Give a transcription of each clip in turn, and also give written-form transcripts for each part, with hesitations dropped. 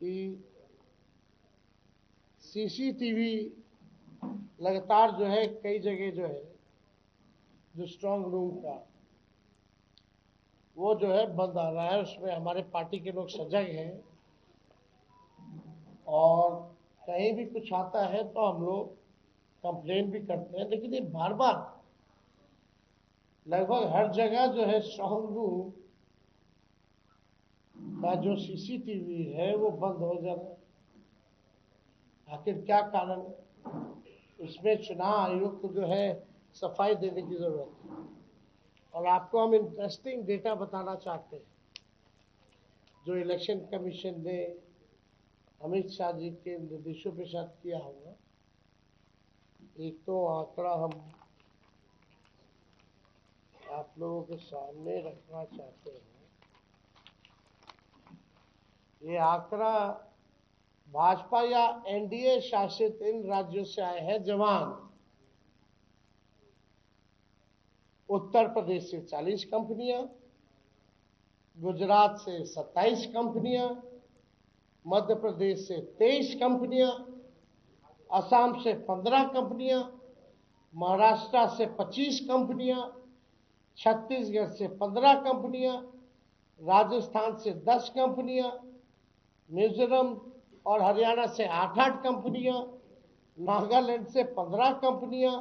कि सीसीटीवी लगातार जो है कई जगह जो है जो स्ट्रांग रूम का वो जो है बंद आ रहा है। उसमें हमारे पार्टी के लोग सजग हैं और कहीं भी कुछ आता है तो हम लोग कंप्लेन भी करते हैं, लेकिन ये बार बार लगभग हर जगह जो है स्ट्रांग रूम का जो सीसीटीवी है वो बंद हो जा रहा है। आखिर क्या कारण है? इसमें चुनाव आयोग को जो है सफाई देने की जरूरत है। और आपको हम इंटरेस्टिंग डेटा बताना चाहते हैं जो इलेक्शन कमीशन ने अमित शाह जी के निर्देशों के साथ किया होगा। एक तो आंकड़ा हम आप लोगों के सामने रखना चाहते हैं। ये आंकड़ा भाजपा या एनडीए शासित इन राज्यों से आए हैं जवान। उत्तर प्रदेश से 40 कंपनियां, गुजरात से 27 कंपनियां, मध्य प्रदेश से 23 कंपनियां, असम से 15 कंपनियां, महाराष्ट्र से 25 कंपनियां, छत्तीसगढ़ से 15 कंपनियां, राजस्थान से 10 कंपनियां, मिजोरम और हरियाणा से 8-8 कंपनियां, नागालैंड से 15 कंपनियां,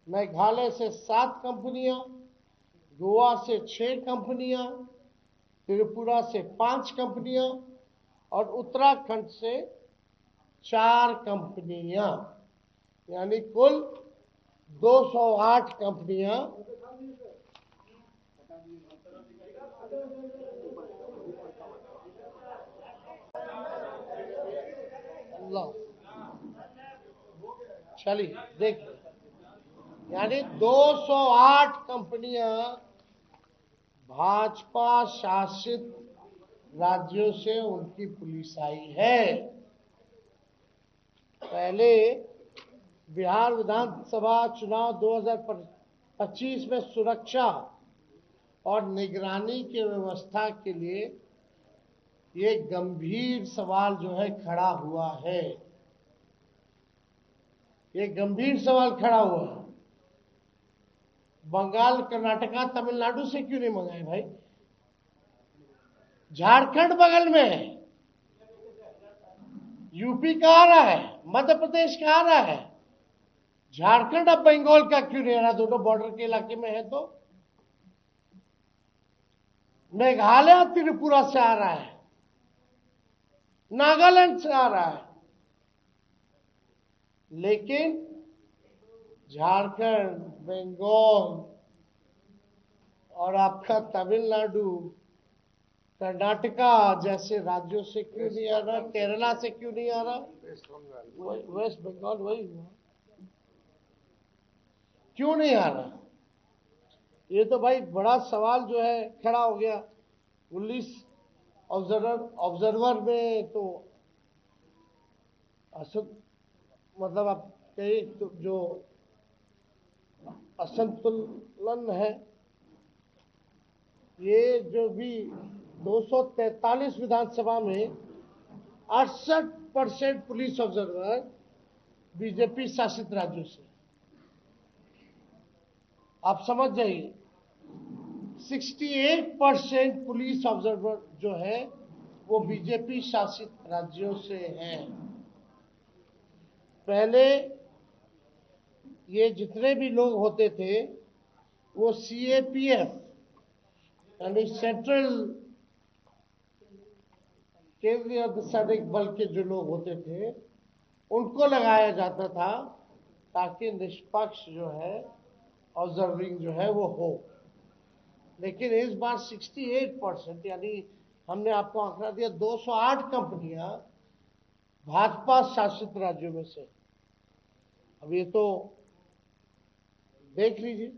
मेघालय से 7 कंपनियां, गोवा से 6 कंपनियां, त्रिपुरा से 5 कंपनियां और उत्तराखंड से 4 कंपनियां, यानी कुल 208 कंपनियां चलिए देखिए, यानी 208 कंपनियां भाजपा शासित राज्यों से उनकी पुलिस आई है। पहले बिहार विधानसभा चुनाव 2025 में सुरक्षा और निगरानी की व्यवस्था के लिए ये गंभीर सवाल जो है खड़ा हुआ है। ये गंभीर सवाल खड़ा हुआ है। बंगाल, कर्नाटका, तमिलनाडु से क्यों नहीं मंगाए भाई? झारखंड बगल में है, यूपी का आ रहा है, मध्य प्रदेश का आ रहा है, झारखंड अब बंगाल का क्यों नहीं आ रहा? दोनों बॉर्डर के इलाके में है। तो मेघालय त्रिपुरा से आ रहा है, नागालैंड से आ रहा है, लेकिन झारखंड, बंगाल और आपका तमिलनाडु, कर्नाटका जैसे राज्यों से क्यों नहीं आ रहा? केरला से क्यों नहीं आ रहा? वेस्ट बंगाल वही हुआ, क्यों नहीं आ रहा? ये तो भाई बड़ा सवाल जो है खड़ा हो गया। पुलिस ऑब्जर्वर में तो मतलब आप कहीं तो जो असंतुलन है, ये जो भी 243 विधानसभा में 68% पुलिस ऑब्जर्वर बीजेपी शासित राज्यों से। आप समझ जाइए, 68% पुलिस ऑब्जर्वर जो है वो बीजेपी शासित राज्यों से हैं। पहले ये जितने भी लोग होते थे वो सीएपीएफ यानी सेंट्रल केंद्रीय अर्धसैनिक बल के जो लोग होते थे उनको लगाया जाता था ताकि निष्पक्ष जो है ऑब्जर्विंग जो है वो हो। लेकिन इस बार 68% यानी हमने आपको आंकड़ा दिया 208 कंपनियां भाजपा शासित राज्यों में से। अब ये तो देख लीजिए,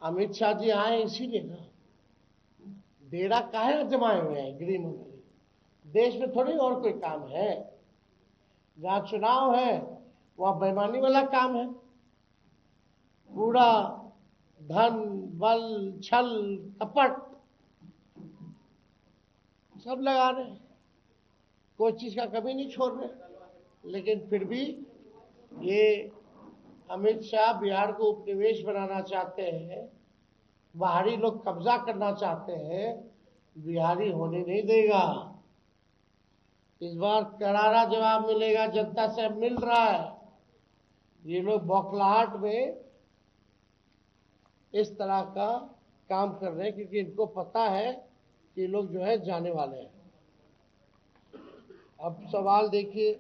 अमित शाह जी आए इसीलिए ना, डेरा काहे जमाए हुए हैं गृह मंत्री? देश में थोड़ी और कोई काम है? जहां चुनाव है वहां बेईमानी वाला काम है, पूरा धन बल छल कपट सब लगा रहे हैं। कोई चीज का कमी नहीं छोड़ रहे, लेकिन फिर भी ये अमित शाह बिहार को उपनिवेश बनाना चाहते हैं, बाहरी लोग कब्जा करना चाहते हैं, बिहारी होने नहीं देगा। इस बार करारा जवाब मिलेगा, जनता से मिल रहा है। ये लोग बौखलाहट में इस तरह का काम कर रहे हैं क्योंकि इनको पता है कि ये लोग जो है जाने वाले हैं। अब सवाल देखिए,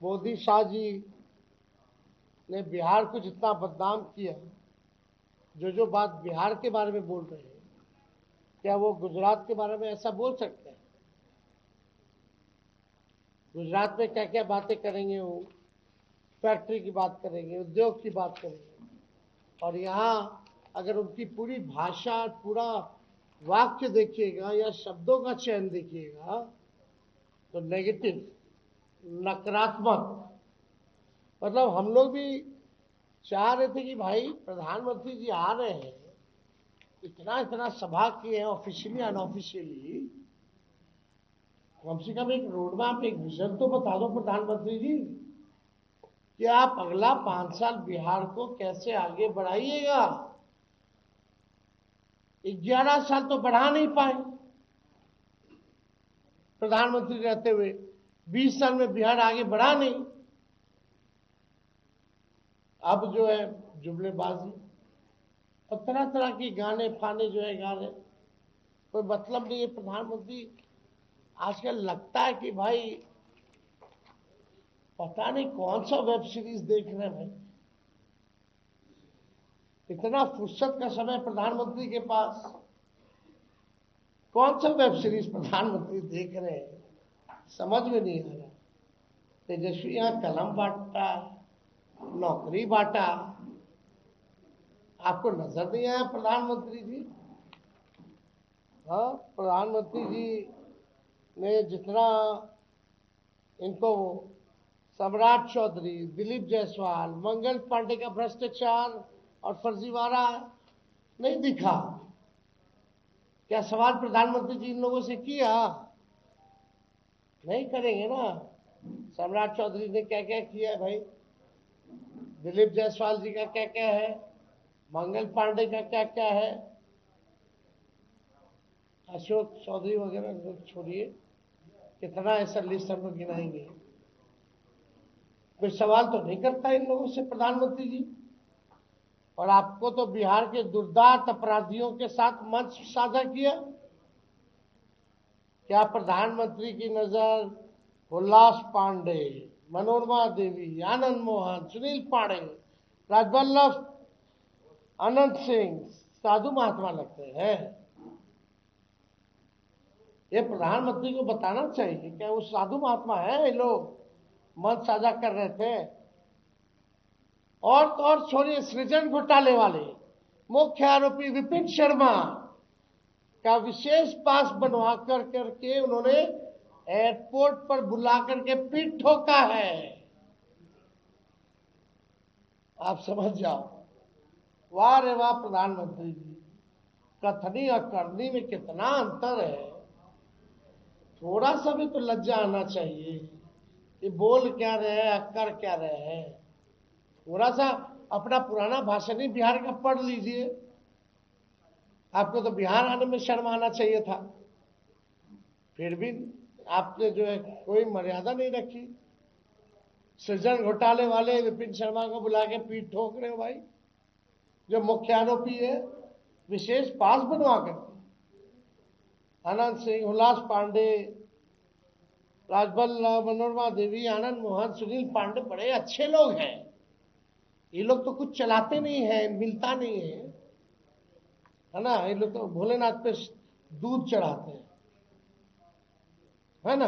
मोदी शाह जी ने बिहार को जितना बदनाम किया, जो बात बिहार के बारे में बोल रहे हैं, क्या वो गुजरात के बारे में ऐसा बोल सकते हैं? गुजरात में क्या क्या बातें करेंगे, वो फैक्ट्री की बात करेंगे, उद्योग की बात करेंगे, और यहाँ अगर उनकी पूरी भाषा, पूरा वाक्य देखिएगा या शब्दों का चयन देखिएगा तो नेगेटिव, नकारात्मक। मतलब हम लोग भी चाह रहे थे कि भाई प्रधानमंत्री जी आ रहे हैं, इतना सभा किए हैं ऑफिशियली अनऑफिशियली, कम से कम एक रोड मैप, एक विजन तो बता दो प्रधानमंत्री जी कि आप अगला 5 साल बिहार को कैसे आगे बढ़ाइएगा। 11 साल तो बढ़ा नहीं पाए प्रधानमंत्री रहते हुए, 20 साल में बिहार आगे बढ़ा नहीं। अब जो है जुमलेबाजी और तरह तरह की गाने फाने जो है गा रहे, कोई मतलब नहीं है। प्रधानमंत्री आजकल लगता है कि भाई पता नहीं कौन सा वेब सीरीज देख रहे हैं भाई। इतना फुर्सत का समय प्रधानमंत्री के पास, कौन सा वेब सीरीज प्रधानमंत्री देख रहे हैं, समझ में नहीं आ रहा। तेजस्वी यहां कलम बांटता, नौकरी बांटा, आपको नजर नहीं आया प्रधानमंत्री जी? हाँ, प्रधानमंत्री जी ने जितना इनको सम्राट चौधरी, दिलीप जायसवाल, मंगल पांडे का भ्रष्टाचार और फर्जीवाड़ा नहीं दिखा, क्या सवाल प्रधानमंत्री जी इन लोगों से किया? नहीं करेंगे ना। सम्राट चौधरी ने क्या क्या किया है भाई, दिलीप जायसवाल जी का क्या क्या है, मंगल पांडे का क्या क्या है, अशोक चौधरी वगैरह छोड़िए, कितना ऐसा लिस्ट हम लोग गिनाएंगे। कोई सवाल तो नहीं करता इन लोगों से प्रधानमंत्री जी। और आपको तो बिहार के दुर्दांत अपराधियों के साथ मंच साझा किया। क्या प्रधानमंत्री की नजर उल्लास पांडे, मनोरमा देवी, आनंद मोहन, सुनील पांडे, राजवल्लभ, अनंत सिंह साधु महात्मा लगते हैं? ये प्रधानमंत्री को बताना चाहिए, क्या वो साधु महात्मा है? ये लोग मंच साझा कर रहे थे। और तो और छोड़िए, सृजन घोटाले वाले मुख्य आरोपी विपिन शर्मा का विशेष पास बनवा करके उन्होंने एयरपोर्ट पर बुला करके पीठ ठोका है। आप समझ जाओ, वाह रे वाह प्रधानमंत्री जी, कथनी और करनी में कितना अंतर है। थोड़ा सा भी तो लज्जा आना चाहिए कि बोल क्या रहे हैं, कर क्या रहे हैं। थोड़ा सा अपना पुराना भाषण ही बिहार का पढ़ लीजिए, आपको तो बिहार आने में शर्म आना चाहिए था। फिर भी आपने जो है कोई मर्यादा नहीं रखी। सृजन घोटाले वाले विपिन शर्मा को बुला के पीठ ठोक रहे हो भाई, जो मुख्य आरोपी है, विशेष पास बनवा कर। अनंत सिंह, उल्लास पांडे, राजवल्लभ, मनोरमा देवी, आनंद मोहन, सुनील पांडे बड़े अच्छे लोग हैं। ये लोग तो कुछ चलाते नहीं है, मिलता नहीं है ना। ये लोग तो भोलेनाथ पे दूध चढ़ाते हैं, है ना।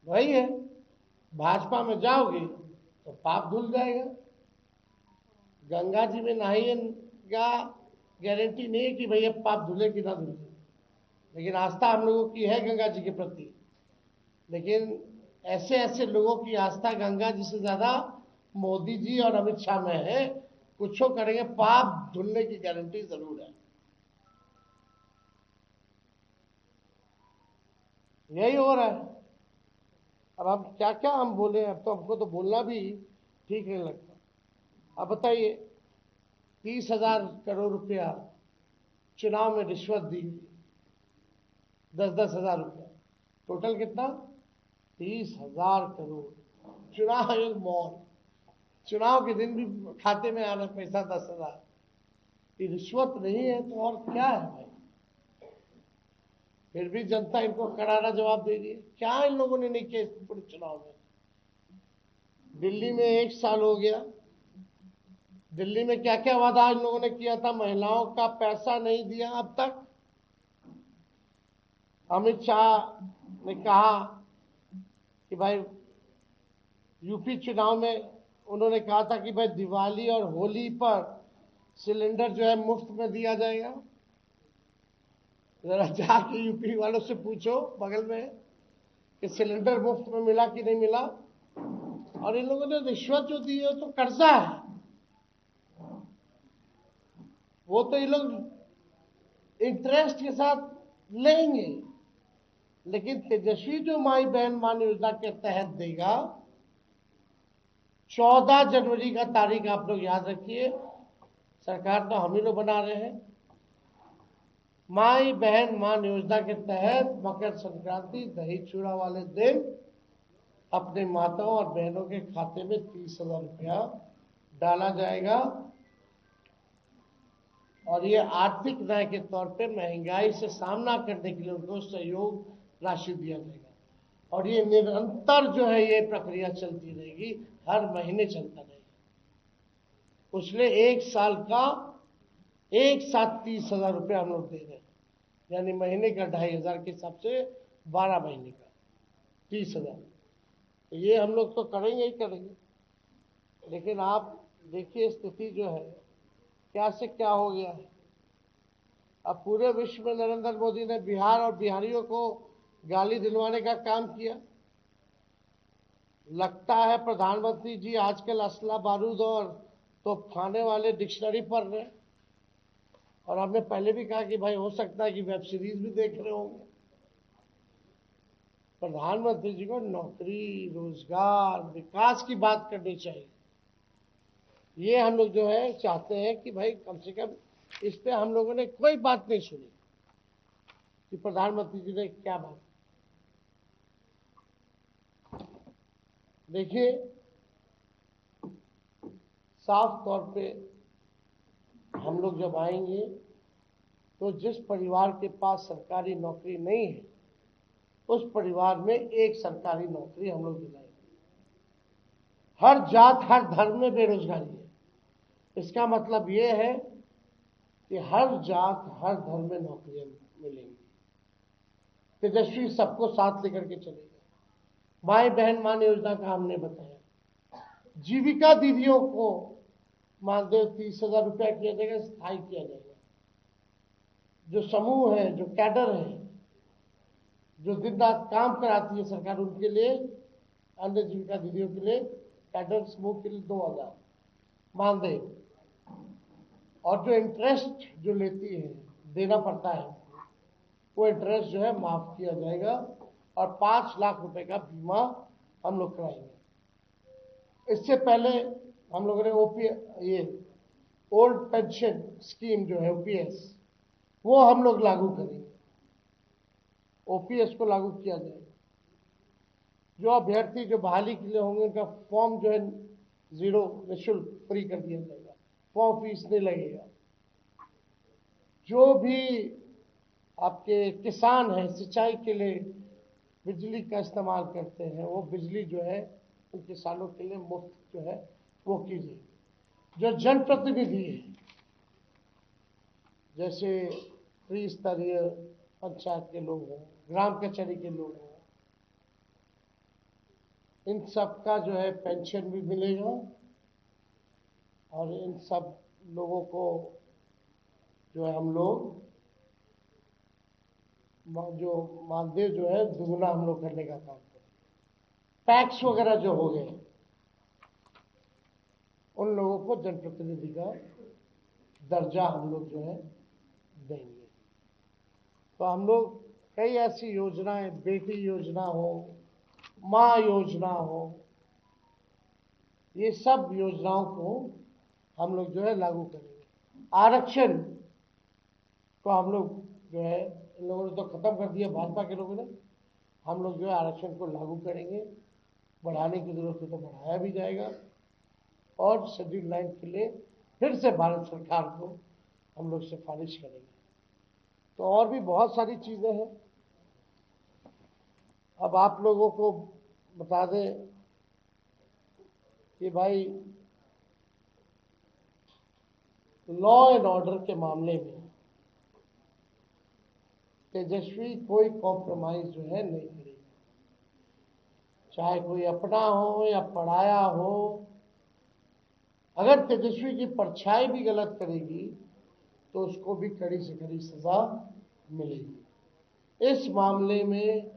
वही है, भाजपा में जाओगे तो पाप धुल जाएगा। गंगा जी में नहाइएगा, गारंटी नहीं है कि भैया पाप धुले कि ना धुले, लेकिन आस्था हम लोगों की है गंगा जी के प्रति। लेकिन ऐसे ऐसे लोगों की आस्था गंगा जी से ज्यादा मोदी जी और अमित शाह में है। कुछ करेंगे, पाप धुलने की गारंटी जरूर है। यही हो रहा है। अब हम क्या क्या हम बोले, अब तो हमको तो बोलना भी ठीक नहीं लगता। अब बताइए, 30,000 करोड़ रुपया चुनाव में रिश्वत दी, 10-10 हजार रुपया, टोटल कितना? 30,000 करोड़। चुनाव एक मॉल, चुनाव के दिन भी खाते में आना पैसा 10,000। ये रिश्वत नहीं है तो और क्या है भाई? फिर भी जनता इनको करारा जवाब दे रही है। क्या इन लोगों ने नहीं किया इस पूरे चुनाव में? दिल्ली में 1 साल हो गया, दिल्ली में क्या क्या वादा इन लोगों ने किया था? महिलाओं का पैसा नहीं दिया अब तक। अमित शाह ने कहा कि भाई, यूपी चुनाव में उन्होंने कहा था कि भाई दिवाली और होली पर सिलेंडर जो है मुफ्त में दिया जाएगा। जरा जाके यूपी वालों से पूछो बगल में कि सिलेंडर मुफ्त में मिला कि नहीं मिला। और इन लोगों ने रिश्वत जो दी है तो कर्जा है, वो तो ये लोग इंटरेस्ट के साथ लेंगे। लेकिन तेजस्वी जो माई बहन मान योजना के तहत देगा, 14 जनवरी का तारीख आप लोग याद रखिए, सरकार तो हम ही लोग बना रहे हैं। माई बहन मान योजना के तहत मकर संक्रांति दही चूड़ा वाले दिन अपने माताओं और बहनों के खाते में 30,000 रुपया डाला जाएगा। और ये आर्थिक न्याय के तौर पे महंगाई से सामना करने के लिए उनको सहयोग राशि दिया जाएगा। और ये निरंतर जो है ये प्रक्रिया चलती रहेगी, हर महीने चलता रहेगा। उसने 1 साल का एक साथ 30,000 रुपया हम लोग दे रहे हैं, यानी महीने का 2,500 के हिसाब से 12 महीने का 30,000। तो ये हम लोग तो करेंगे ही करेंगे। लेकिन आप देखिए स्थिति जो है क्या से क्या हो गया है। अब पूरे विश्व में नरेंद्र मोदी ने बिहार और बिहारियों को गाली दिलवाने का काम किया। लगता है प्रधानमंत्री जी आजकल असला बारूद और तोपखाने वाले डिक्शनरी पढ़ रहे हैं। और हमने पहले भी कहा कि भाई हो सकता है कि वेब सीरीज भी देख रहे होंगे। प्रधानमंत्री जी को नौकरी, रोजगार, विकास की बात करनी चाहिए। ये हम लोग जो है चाहते हैं कि भाई कम से कम इस पे हम लोगों ने कोई बात नहीं सुनी कि प्रधानमंत्री जी ने क्या बात। देखिए, साफ तौर पे हम लोग जब आएंगे तो जिस परिवार के पास सरकारी नौकरी नहीं है उस परिवार में एक सरकारी नौकरी हम लोग दिलाएंगे। हर जात हर धर्म में बेरोजगारी है, इसका मतलब ये है कि हर जात हर धर्म में नौकरियां मिलेंगी। तेजस्वी सबको साथ लेकर के चलेगा। माई बहन मान योजना का हमने बताया। जीविका दीदियों को मानदेय 30,000 रुपया किया जाएगा, स्थायी किया जाएगा। जो समूह है, जो कैडर है, जो दिन रात काम कराती है सरकार, उनके लिए, अन्य जीविका दीदियों के लिए, कैडर समूह के लिए 2,000 मानदेय। और जो इंटरेस्ट जो लेती है, देना पड़ता है, वो इंटरेस्ट जो है माफ किया जाएगा। और 5 लाख रुपए का बीमा हम लोग कराएंगे। इससे पहले हम लोगों ने ये ओल्ड पेंशन स्कीम जो है ओपीएस, वो हम लोग लागू करेंगे। ओपीएस को लागू किया जाएगा। जो अभ्यर्थी जो बहाली के लिए होंगे उनका फॉर्म जो है जीरो निःशुल्क फ्री कर दिया जाएगा, फॉर्म फीस नहीं लगेगा। जो भी आपके किसान हैं, सिंचाई के लिए बिजली का इस्तेमाल करते हैं, वो बिजली जो है उन किसानों के लिए मुफ्त जो है वो की जाएगी। जो जनप्रतिनिधि है, जैसे त्रिस्तरीय पंचायत के लोग हों, ग्राम कचहरी के लोग हों, इन सब का जो है पेंशन भी मिलेगा। और इन सब लोगों को जो है हम लोग जो मानदेय जो है दुगुना हम लोग करने का काम करें। टैक्स वगैरह जो हो गए उन लोगों को जनप्रतिनिधि का दर्जा हम लोग जो है देंगे। तो हम लोग कई ऐसी योजनाएं, बेटी योजना हो, माँ योजना हो, ये सब योजनाओं को हम लोग जो है लागू करेंगे। आरक्षण को हम लोग जो है, इन लोगों ने तो खत्म कर दिया, भाजपा के लोगों ने। हम लोग जो है आरक्षण को लागू करेंगे, बढ़ाने की जरूरत है तो बढ़ाया भी जाएगा, और शेड्यूल लाइन के लिए फिर से भारत सरकार को हम लोग सिफारिश करेंगे। तो और भी बहुत सारी चीजें हैं। अब आप लोगों को बता दें कि भाई लॉ एंड ऑर्डर के मामले में तेजस्वी कोई कॉम्प्रोमाइज जो है नहीं करेगी, चाहे कोई अपना हो या पराया हो। अगर तेजस्वी की परछाई भी गलत करेगी तो उसको भी कड़ी से कड़ी सजा मिलेगी। इस मामले में,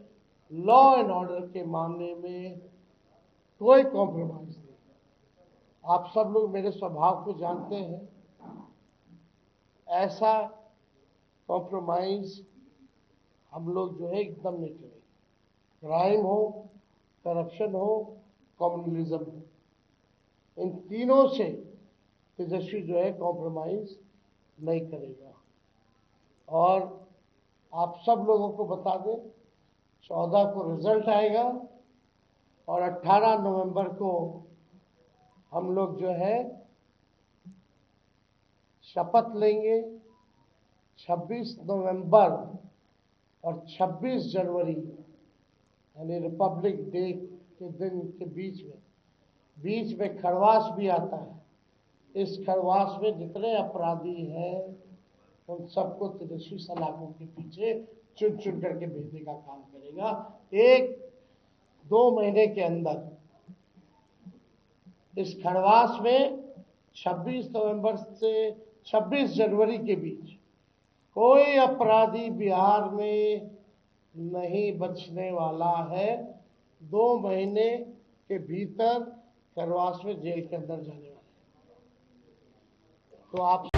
लॉ एंड ऑर्डर के मामले में कोई कॉम्प्रोमाइज नहीं। आप सब लोग मेरे स्वभाव को जानते हैं, ऐसा कॉम्प्रोमाइज हम लोग जो है एकदम नहीं करेंगे। क्राइम हो, करप्शन हो, कम्युनलिज्म हो, इन तीनों से तेजस्वी जो है कॉम्प्रोमाइज नहीं करेगा। और आप सब लोगों को बता दें, 14 को रिजल्ट आएगा और 18 नवंबर को हम लोग जो है शपथ लेंगे। 26 नवंबर और 26 जनवरी यानी रिपब्लिक डे के दिन के बीच में खरवास भी आता है। इस खरवास में जितने अपराधी हैं उन सबको तेजस्वी सलाखों के पीछे चुन चुन करके भेजने का काम करेगा। 1-2 महीने के अंदर इस खरवास में 26 नवंबर से 26 जनवरी के बीच कोई अपराधी बिहार में नहीं बचने वाला है। 2 महीने के भीतर खरवास में जेल के अंदर जाने वाले हैं। तो आप